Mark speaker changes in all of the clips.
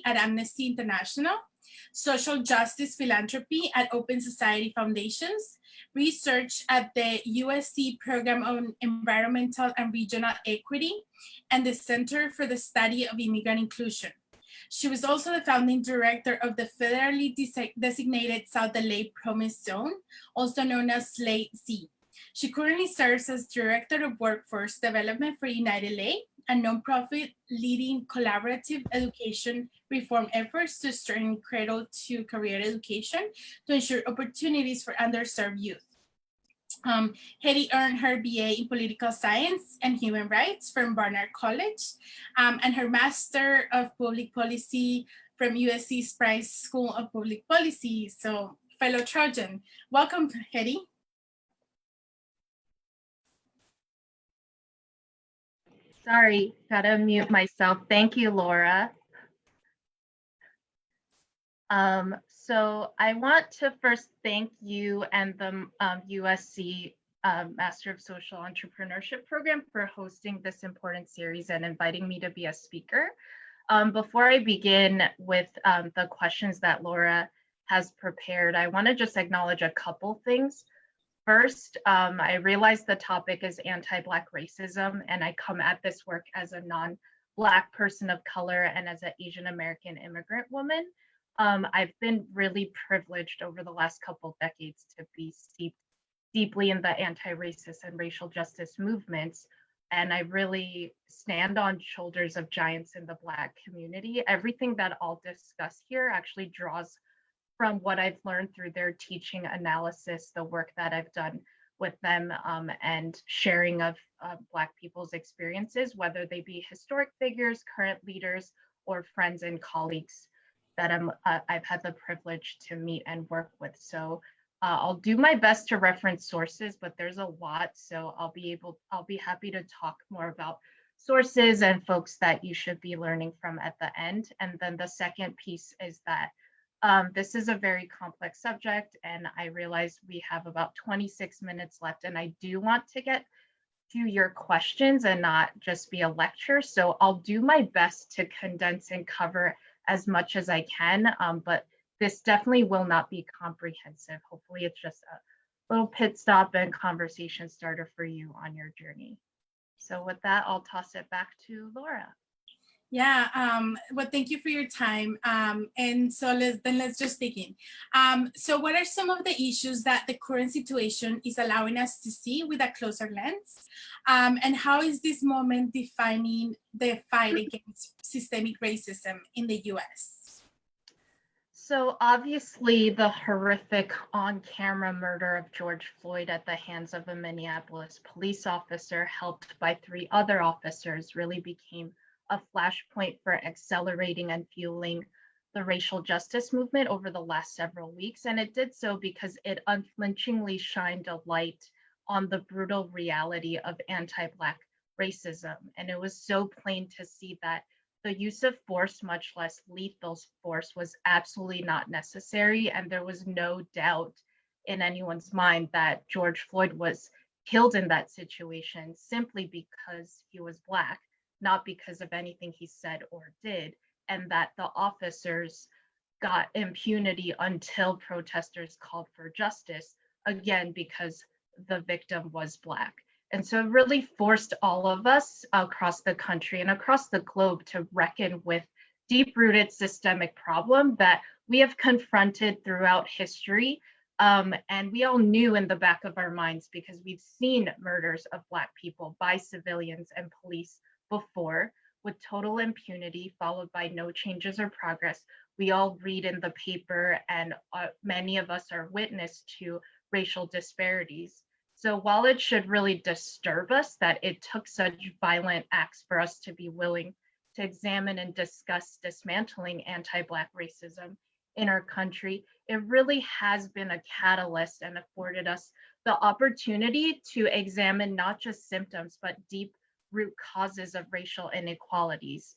Speaker 1: at Amnesty International, social justice philanthropy at Open Society Foundations, research at the USC Program on Environmental and Regional Equity, and the Center for the Study of Immigrant Inclusion. She was also the founding director of the federally designated South LA Promise Zone, also known as SLATE-Z. She currently serves as Director of Workforce Development for United LA, a nonprofit leading collaborative education reform efforts to strengthen cradle-to-career education to ensure opportunities for underserved youth. Heddy earned her BA in Political Science and Human Rights from Barnard College, and her Master of Public Policy from USC's Price School of Public Policy. So, fellow Trojan, welcome, Heddy.
Speaker 2: Sorry, gotta mute myself. Thank you, Laura. So I want to first thank you and the USC Master of Social Entrepreneurship program for hosting this important series and inviting me to be a speaker. Before I begin with the questions that Laura has prepared, I want to just acknowledge a couple things. First, I realize the topic is anti-Black racism, and I come at this work as a non-Black person of color and as an Asian American immigrant woman. I've been really privileged over the last couple decades to be steeped deeply in the anti-racist and racial justice movements, and I really stand on shoulders of giants in the Black community. Everything that I'll discuss here actually draws from what I've learned through their teaching analysis, the work that I've done with them, and sharing of Black people's experiences, whether they be historic figures, current leaders, or friends and colleagues that I've had the privilege to meet and work with. So I'll do my best to reference sources, but there's a lot, so I'll be happy to talk more about sources and folks that you should be learning from at the end. And then the second piece is that this is a very complex subject, and I realize we have about 26 minutes left, and I do want to get to your questions and not just be a lecture. So I'll do my best to condense and cover as much as I can, but this definitely will not be comprehensive. Hopefully it's just a little pit stop and conversation starter for you on your journey. So with that, I'll toss it back to Laura.
Speaker 1: Yeah, well, thank you for your time. And so let's just begin. So what are some of the issues that the current situation is allowing us to see with a closer lens? And how is this moment defining the fight against systemic racism in the US?
Speaker 2: So obviously the horrific on-camera murder of George Floyd at the hands of a Minneapolis police officer, helped by 3 other officers, really became a flashpoint for accelerating and fueling the racial justice movement over the last several weeks. And it did so because it unflinchingly shined a light on the brutal reality of anti-Black racism. And it was so plain to see that the use of force, much less lethal force, was absolutely not necessary. And there was no doubt in anyone's mind that George Floyd was killed in that situation simply because he was Black, not because of anything he said or did, and that the officers got impunity until protesters called for justice, again, because the victim was Black. And so it really forced all of us across the country and across the globe to reckon with deep-rooted systemic problem that we have confronted throughout history. And we all knew in the back of our minds, because we've seen murders of Black people by civilians and police before, with total impunity followed by no changes or progress. We all read in the paper, and many of us are witness to racial disparities. So while it should really disturb us that it took such violent acts for us to be willing to examine and discuss dismantling anti-Black racism in our country, it really has been a catalyst and afforded us the opportunity to examine not just symptoms, but deep root causes of racial inequalities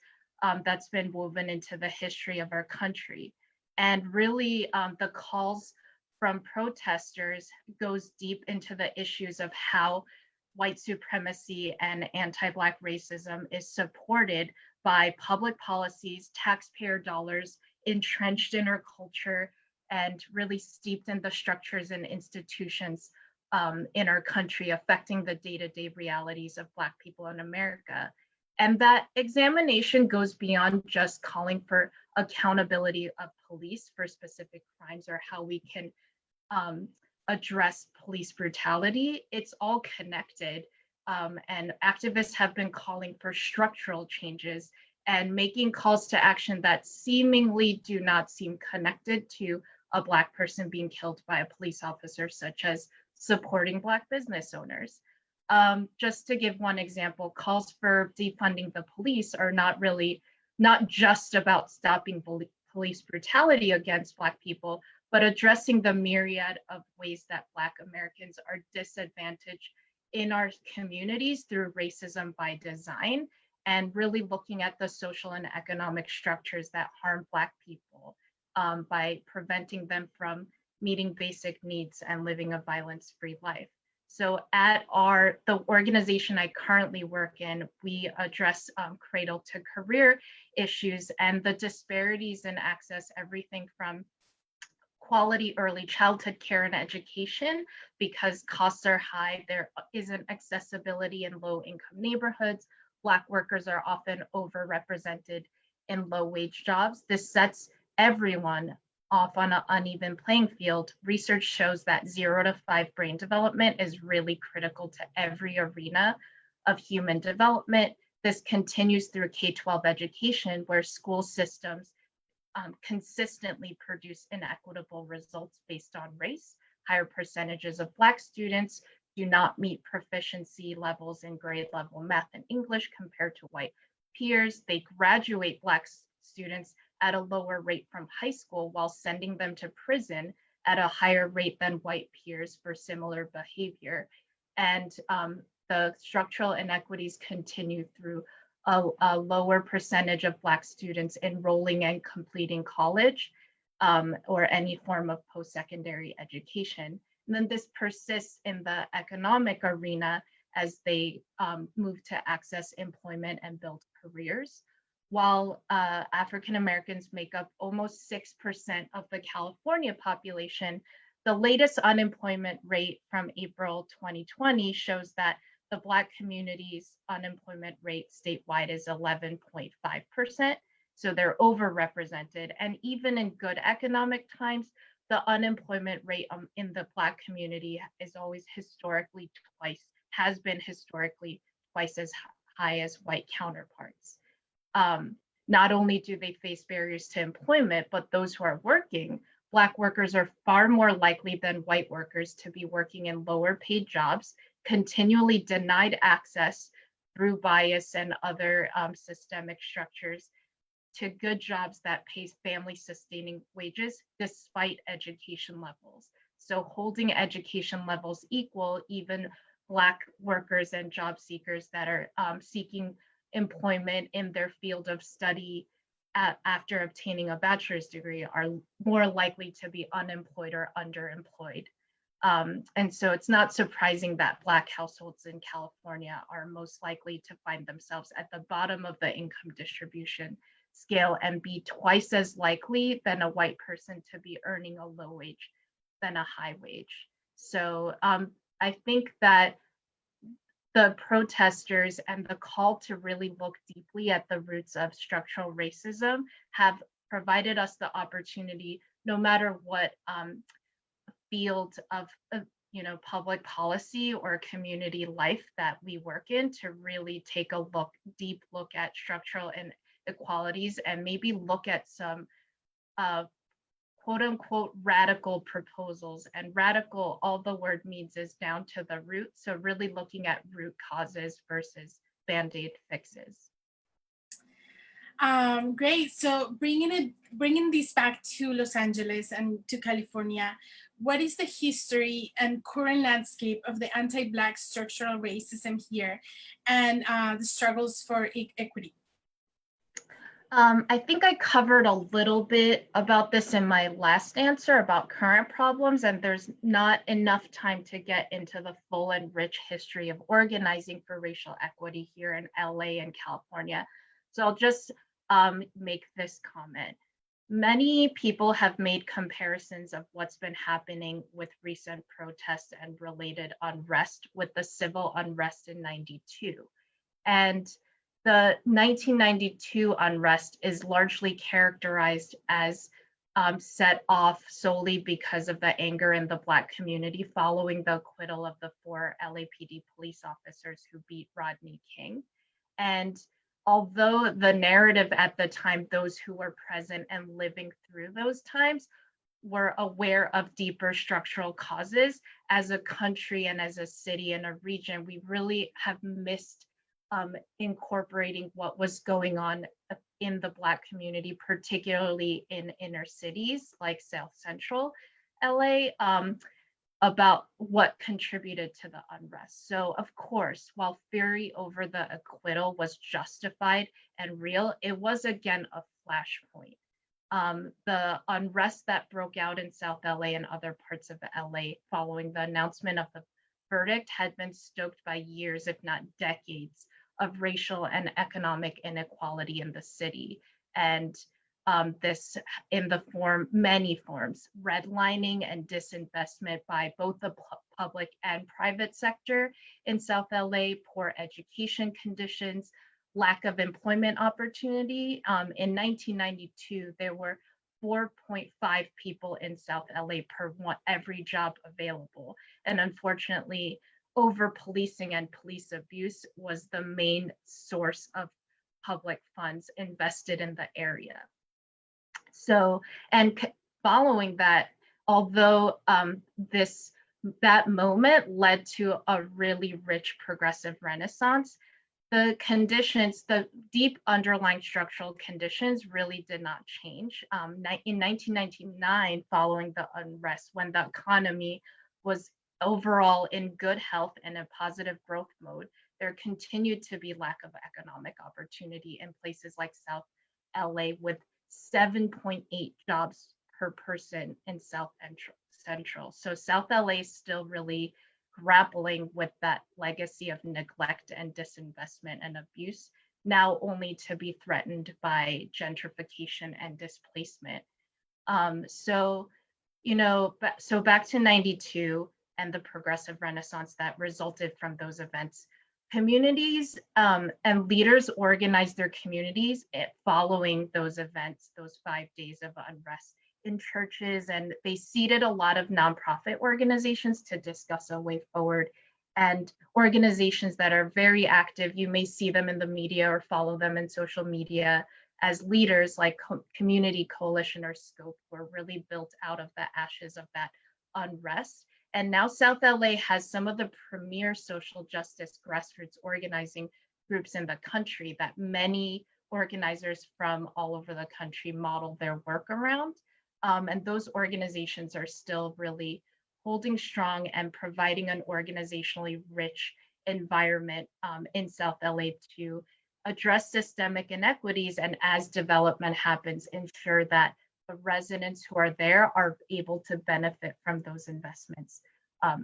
Speaker 2: that's been woven into the history of our country. And really the calls from protesters goes deep into the issues of how white supremacy and anti-Black racism is supported by public policies, taxpayer dollars, entrenched in our culture, and really steeped in the structures and institutions in our country, affecting the day-to-day realities of Black people in America. And that examination goes beyond just calling for accountability of police for specific crimes or how we can address police brutality. It's all connected. And activists have been calling for structural changes and making calls to action that seemingly do not seem connected to a Black person being killed by a police officer, such as supporting Black business owners. Just to give one example, calls for defunding the police are not just about stopping police brutality against Black people, but addressing the myriad of ways that Black Americans are disadvantaged in our communities through racism by design, and really looking at the social and economic structures that harm Black people by preventing them from meeting basic needs and living a violence-free life. So at the organization I currently work in, we address cradle-to-career issues and the disparities in access, everything from quality early childhood care and education, because costs are high, there isn't accessibility in low-income neighborhoods. Black workers are often overrepresented in low-wage jobs. This sets everyone off on an uneven playing field. Research shows that 0 to 5 brain development is really critical to every arena of human development. This continues through K-12 education, where school systems consistently produce inequitable results based on race. Higher percentages of Black students do not meet proficiency levels in grade level math and English compared to white peers. They graduate Black students at a lower rate from high school while sending them to prison at a higher rate than white peers for similar behavior. And the structural inequities continue through a lower percentage of Black students enrolling and completing college or any form of post-secondary education. And then this persists in the economic arena as they move to access employment and build careers. While African Americans make up almost 6% of the California population, the latest unemployment rate from April 2020 shows that the Black community's unemployment rate statewide is 11.5%. So they're overrepresented. And even in good economic times, the unemployment rate in the Black community has been historically twice as high as white counterparts. Not only do they face barriers to employment, but those who are working, Black workers are far more likely than white workers to be working in lower paid jobs, continually denied access through bias and other systemic structures to good jobs that pay family sustaining wages despite education levels. So holding education levels equal, even Black workers and job seekers that are seeking employment in their field of study after obtaining a bachelor's degree are more likely to be unemployed or underemployed. And so it's not surprising that Black households in California are most likely to find themselves at the bottom of the income distribution scale and be twice as likely than a white person to be earning a low wage than a high wage. So I think that the protesters and the call to really look deeply at the roots of structural racism have provided us the opportunity, no matter what field of public policy or community life that we work in, to really take a deep look at structural inequalities and maybe look at some quote unquote radical proposals. And radical, all the word means is down to the root. So really looking at root causes versus Band-Aid fixes.
Speaker 1: Great. So bringing this back to Los Angeles and to California, what is the history and current landscape of the anti-Black structural racism here and the struggles for equity?
Speaker 2: I think I covered a little bit about this in my last answer about current problems, and there's not enough time to get into the full and rich history of organizing for racial equity here in LA and California. So I'll just make this comment. Many people have made comparisons of what's been happening with recent protests and related unrest with the civil unrest in 92. And the 1992 unrest is largely characterized as set off solely because of the anger in the Black community following the acquittal of the 4 LAPD police officers who beat Rodney King. And although the narrative at the time, those who were present and living through those times were aware of deeper structural causes, as a country and as a city and a region, we really have missed incorporating what was going on in the Black community, particularly in inner cities like South Central LA, about what contributed to the unrest. So of course, while fury over the acquittal was justified and real, it was again a flashpoint. The unrest that broke out in South LA and other parts of LA following the announcement of the verdict had been stoked by years, if not decades, of racial and economic inequality in the city. And this in the many forms, redlining and disinvestment by both the public and private sector in South LA, poor education conditions, lack of employment opportunity. In 1992, there were 4.5 people in South LA per every job available. And unfortunately, over policing and police abuse was the main source of public funds invested in the area. So, and following that, although that moment led to a really rich progressive renaissance, the conditions, the deep underlying structural conditions really did not change. In 1999, following the unrest, when the economy was overall in good health and a positive growth mode, there continued to be lack of economic opportunity in places like South LA, with 7.8 jobs per person in South Central. So South LA is still really grappling with that legacy of neglect and disinvestment and abuse, now only to be threatened by gentrification and displacement. So back to 92 and the progressive renaissance that resulted from those events. Communities and leaders organized their communities following those events, those 5 days of unrest, in churches, and they seeded a lot of nonprofit organizations to discuss a way forward, and organizations that are very active. You may see them in the media or follow them in social media as leaders, like Community Coalition or Scope, were really built out of the ashes of that unrest. And now South LA has some of the premier social justice grassroots organizing groups in the country that many organizers from all over the country model their work around. And those organizations are still really holding strong and providing an organizationally rich environment in South LA to address systemic inequities, and as development happens, ensure that the residents who are there are able to benefit from those investments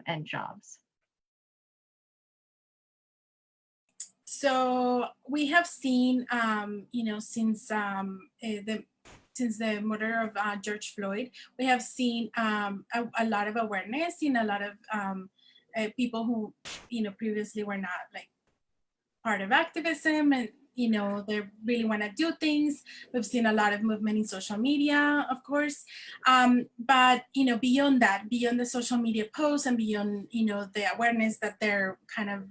Speaker 2: and jobs.
Speaker 1: So we have seen, since the murder of George Floyd, we have seen a lot of awareness in a lot of people who, previously were not like part of activism, and they really want to do things. We've seen a lot of movement in social media, of course, but beyond that, beyond the social media posts and beyond the awareness that they're kind of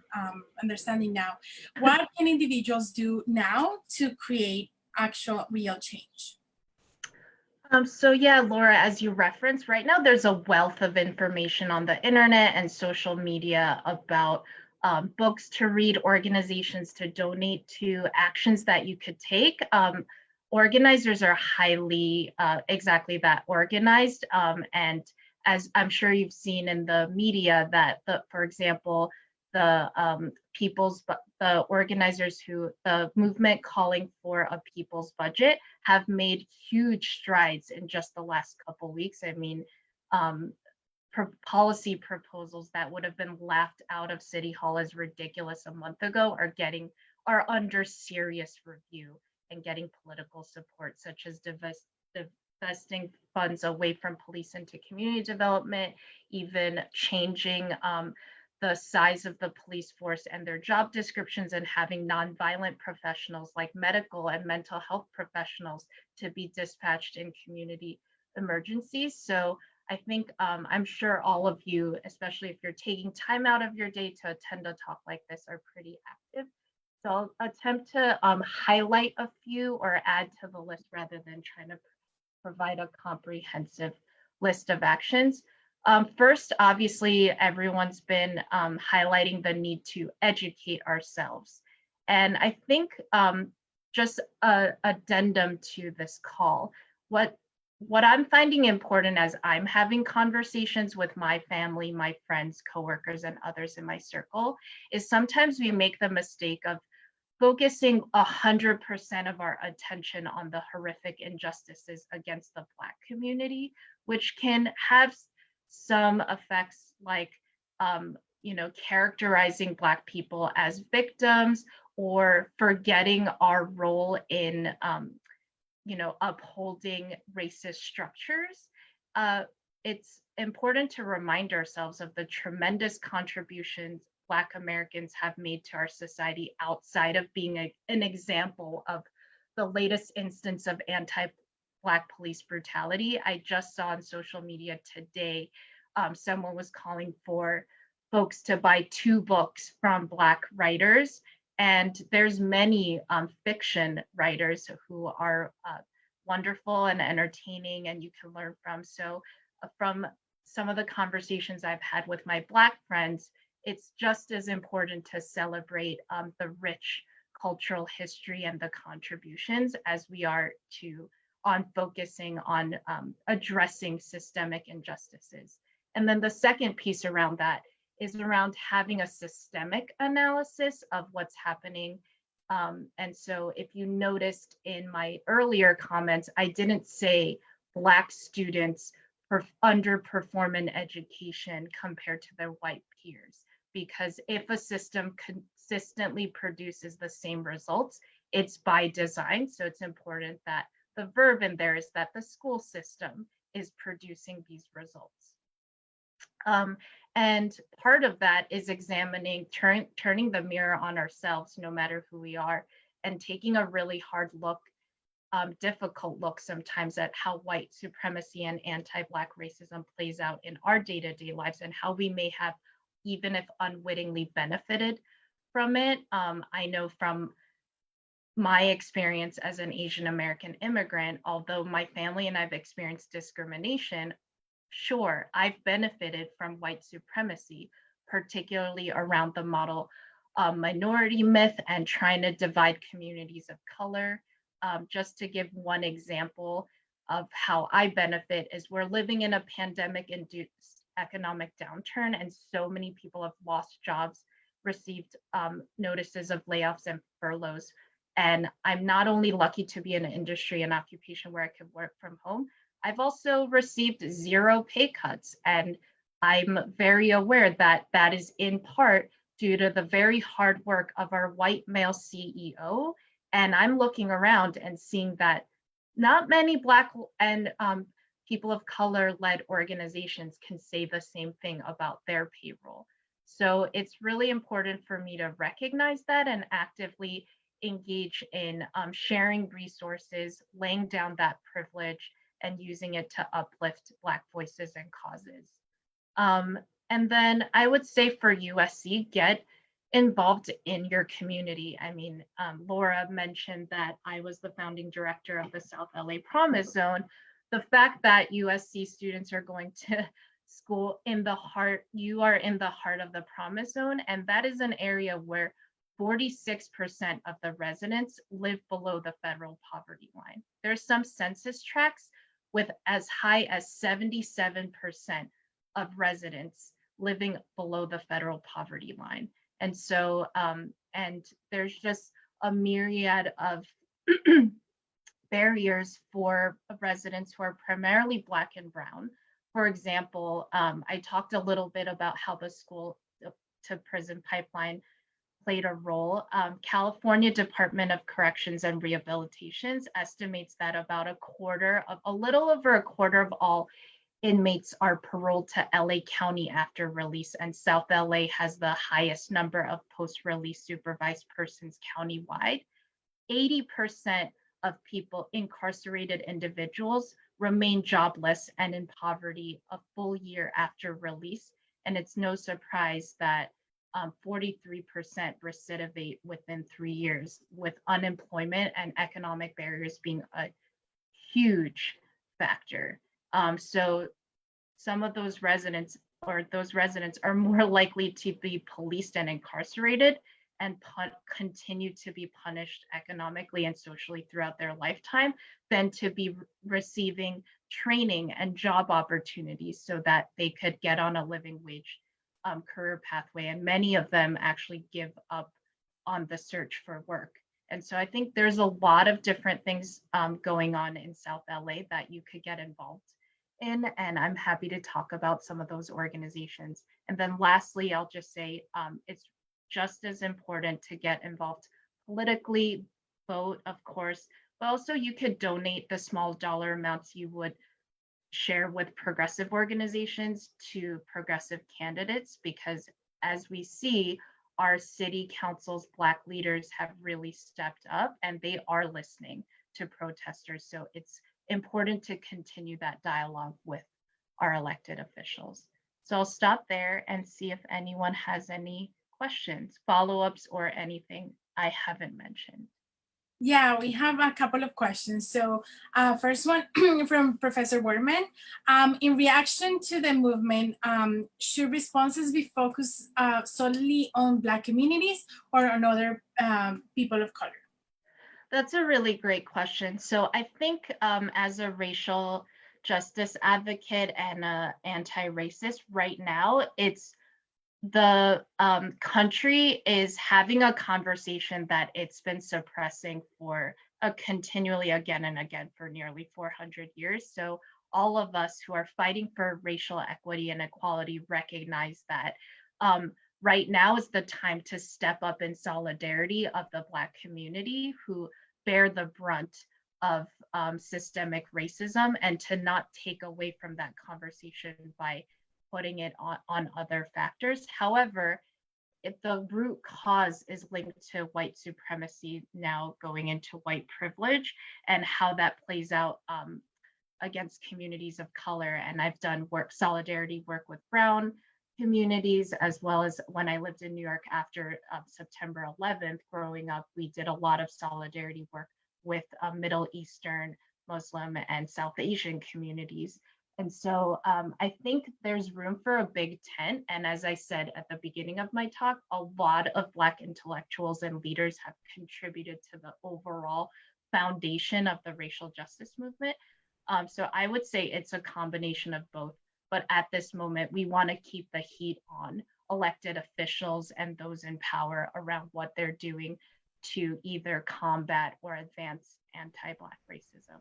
Speaker 1: understanding now, what can individuals do now to create actual real change?
Speaker 2: So yeah, Laura, as you referenced, right now there's a wealth of information on the internet and social media about books to read, organizations to donate to, actions that you could take. Organizers are highly exactly that, organized. And as I'm sure you've seen in the media, that for example, the organizers the movement calling for a people's budget have made huge strides in just the last couple weeks. I mean, policy proposals that would have been laughed out of City Hall as ridiculous a month ago are under serious review and getting political support, such as divesting funds away from police into community development, even changing the size of the police force and their job descriptions, and having nonviolent professionals like medical and mental health professionals to be dispatched in community emergencies. So I think I'm sure all of you, especially if you're taking time out of your day to attend a talk like this, are pretty active. So I'll attempt to highlight a few or add to the list rather than trying to provide a comprehensive list of actions. First, obviously, everyone's been highlighting the need to educate ourselves. And I think just a addendum to this call, what I'm finding important as I'm having conversations with my family, my friends, coworkers, and others in my circle is sometimes we make the mistake of focusing 100% of our attention on the horrific injustices against the Black community, which can have some effects like, characterizing Black people as victims or forgetting our role in, upholding racist structures. It's important to remind ourselves of the tremendous contributions Black Americans have made to our society outside of being an example of the latest instance of anti-Black police brutality. I just saw on social media today, someone was calling for folks to buy 2 books from Black writers. And there's many fiction writers who are wonderful and entertaining and you can learn from. So from some of the conversations I've had with my Black friends, it's just as important to celebrate the rich cultural history and the contributions as we are on focusing on addressing systemic injustices. And then the second piece around that is around having a systemic analysis of what's happening. And so if you noticed in my earlier comments, I didn't say Black students underperform in education compared to their white peers, because if a system consistently produces the same results, it's by design. So it's important that the verb in there is that the school system is producing these results. And part of that is examining, turning the mirror on ourselves, no matter who we are, and taking a really hard look, difficult look sometimes at how white supremacy and anti-Black racism plays out in our day-to-day lives and how we may have, even if unwittingly, benefited from it. I know from my experience as an Asian American immigrant, although my family and I've experienced discrimination, sure, I've benefited from white supremacy, particularly around the model minority myth and trying to divide communities of color. Just to give one example of how I benefit is we're living in a pandemic-induced economic downturn, and so many people have lost jobs, received notices of layoffs and furloughs. And I'm not only lucky to be in an industry and occupation where I could work from home, I've also received 0 pay cuts. And I'm very aware that that is in part due to the very hard work of our white male CEO. And I'm looking around and seeing that not many Black and people of color led organizations can say the same thing about their payroll. So it's really important for me to recognize that and actively engage in sharing resources, laying down that privilege, and using it to uplift Black voices and causes. And then I would say for USC, get involved in your community. I mean, Laura mentioned that I was the founding director of the South LA Promise Zone. The fact that USC students are going to school in the heart, you are in the heart of the Promise Zone, and that is an area where 46% of the residents live below the federal poverty line. There's some census tracts with as high as 77% of residents living below the federal poverty line. And so, and there's just a myriad of barriers for residents who are primarily Black and Brown. For example, I talked a little bit about how the school to prison pipeline played a role. California Department of Corrections and Rehabilitations estimates that about a little over a quarter of all inmates are paroled to LA County after release, and South LA has the highest number of post-release supervised persons countywide. 80% of incarcerated individuals remain jobless and in poverty a full year after release. And it's no surprise that 43% recidivate within 3 years, with unemployment and economic barriers being a huge factor. So some of those residents are more likely to be policed and incarcerated and continue to be punished economically and socially throughout their lifetime than to be receiving training and job opportunities so that they could get on a living wage career pathway. And many of them actually give up on the search for work. And so I think there's a lot of different things going on in South LA that you could get involved in, and I'm happy to talk about some of those organizations. And then lastly, I'll just say it's just as important to get involved politically, vote, of course, but also you could donate the small dollar amounts you would share with progressive organizations to progressive candidates, because as we see, our city council's Black leaders have really stepped up and they are listening to protesters. So it's important to continue that dialogue with our elected officials. So I'll stop there and see if anyone has any questions, follow-ups, or anything I haven't mentioned.
Speaker 1: Yeah, we have a couple of questions. So first one from Professor Werman. In reaction to the movement, should responses be focused solely on Black communities or on other people of color?
Speaker 2: That's a really great question. So I think as a racial justice advocate and an anti-racist right now, it's the country is having a conversation that it's been suppressing for continually again and again for nearly 400 years. So all of us who are fighting for racial equity and equality recognize that right now is the time to step up in solidarity of the Black community who bear the brunt of systemic racism, and to not take away from that conversation by putting it on other factors. However, if the root cause is linked to white supremacy now going into white privilege and how that plays out against communities of color. And I've done solidarity work with Brown communities, as well as when I lived in New York after September 11th, growing up, we did a lot of solidarity work with Middle Eastern, Muslim, and South Asian communities. And so I think there's room for a big tent. And as I said at the beginning of my talk, a lot of Black intellectuals and leaders have contributed to the overall foundation of the racial justice movement. So I would say it's a combination of both. But at this moment, we want to keep the heat on elected officials and those in power around what they're doing to either combat or advance anti-Black racism.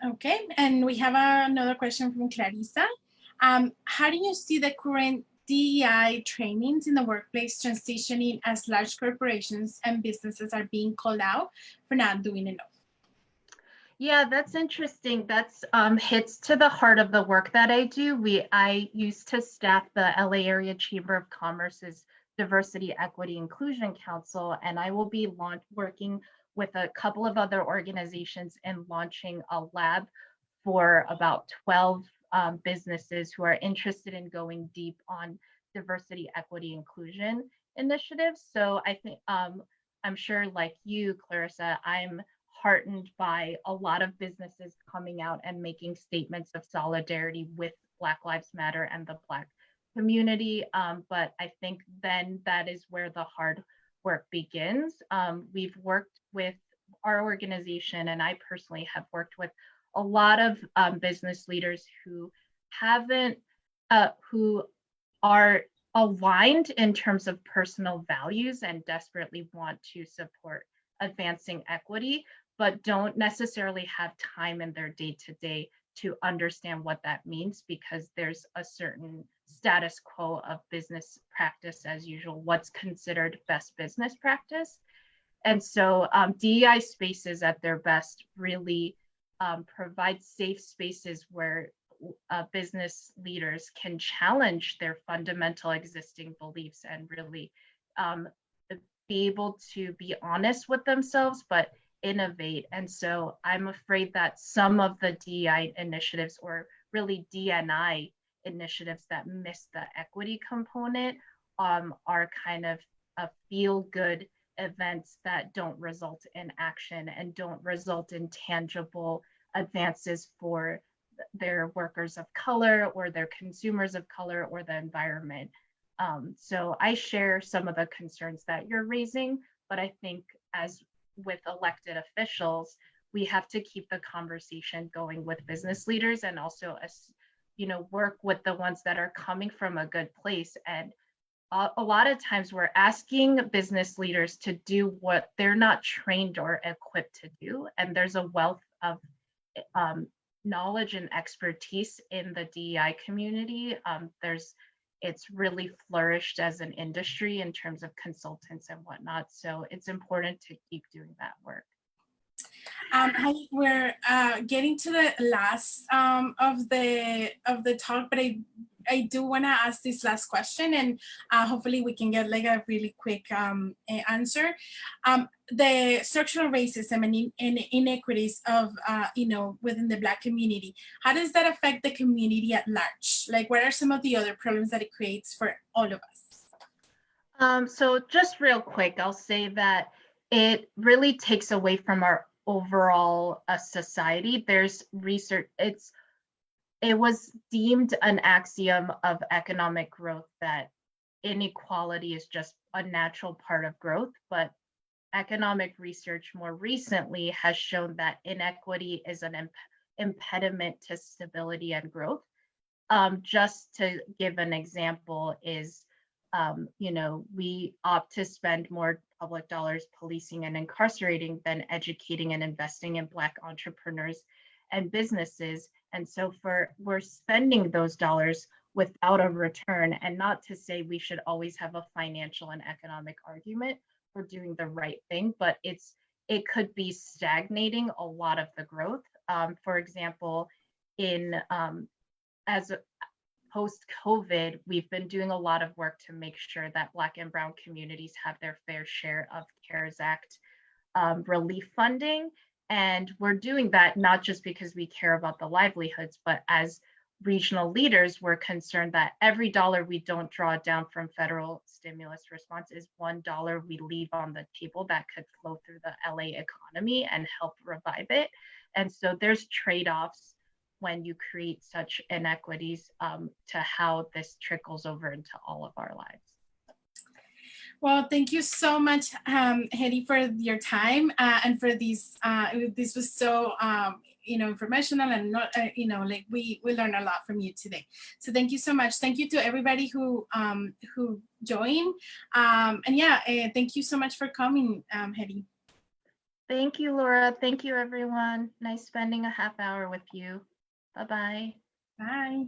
Speaker 1: Okay, and we have another question from Clarissa. How do you see the current DEI trainings in the workplace transitioning as large corporations and businesses are being called out for not doing enough?
Speaker 2: Yeah, that's interesting. That's hits to the heart of the work that I do. I used to staff the LA Area Chamber of Commerce's Diversity, Equity, Inclusion Council, and I will be working with a couple of other organizations and launching a lab for about 12 businesses who are interested in going deep on diversity, equity, inclusion initiatives. So I think I'm sure, like you, Clarissa, I'm heartened by a lot of businesses coming out and making statements of solidarity with Black Lives Matter and the Black community. But I think then that is where the hard work begins. We've worked with our organization, and I personally have worked with a lot of business leaders who are aligned in terms of personal values and desperately want to support advancing equity, but don't necessarily have time in their day-to-day to understand what that means, because there's a certain status quo of business practice as usual, what's considered best business practice. And so DEI spaces at their best really provide safe spaces where business leaders can challenge their fundamental existing beliefs and really be able to be honest with themselves, but innovate. And so I'm afraid that some of the DEI initiatives, or really DNI initiatives that miss the equity component, are kind of a feel-good events that don't result in action and don't result in tangible advances for their workers of color or their consumers of color or the environment. So I share some of the concerns that you're raising, but I think as with elected officials, we have to keep the conversation going with business leaders and also, work with the ones that are coming from a good place. And a lot of times we're asking business leaders to do what they're not trained or equipped to do. And there's a wealth of knowledge and expertise in the DEI community. It's really flourished as an industry in terms of consultants and whatnot. So it's important to keep doing that work.
Speaker 1: Heidi, we're getting to the last of the talk, but I do want to ask this last question, and hopefully we can get like a really quick answer. The structural racism and inequities of within the Black community, how does that affect the community at large? Like, what are some of the other problems that it creates for all of us?
Speaker 2: So just real quick, I'll say that it really takes away from our overall society. There's research, it was deemed an axiom of economic growth that inequality is just a natural part of growth, but economic research more recently has shown that inequity is an impediment to stability and growth. Just to give an example is, we opt to spend more public dollars policing and incarcerating than educating and investing in Black entrepreneurs and businesses. And so we're spending those dollars without a return, and not to say we should always have a financial and economic argument for doing the right thing, but it could be stagnating a lot of the growth. For example, as post-COVID, we've been doing a lot of work to make sure that Black and Brown communities have their fair share of CARES Act relief funding. And we're doing that not just because we care about the livelihoods, but as regional leaders, we're concerned that every dollar we don't draw down from federal stimulus response is $1 we leave on the table that could flow through the LA economy and help revive it. And so there's trade-offs when you create such inequities to how this trickles over into all of our lives.
Speaker 1: Well, thank you so much, Heddy, for your time and for these. This was so informational, and not we learned a lot from you today. So thank you so much. Thank you to everybody who joined, and thank you so much for coming, Heddy.
Speaker 2: Thank you, Laura. Thank you, everyone. Nice spending a half hour with you. Bye-bye.
Speaker 1: Bye.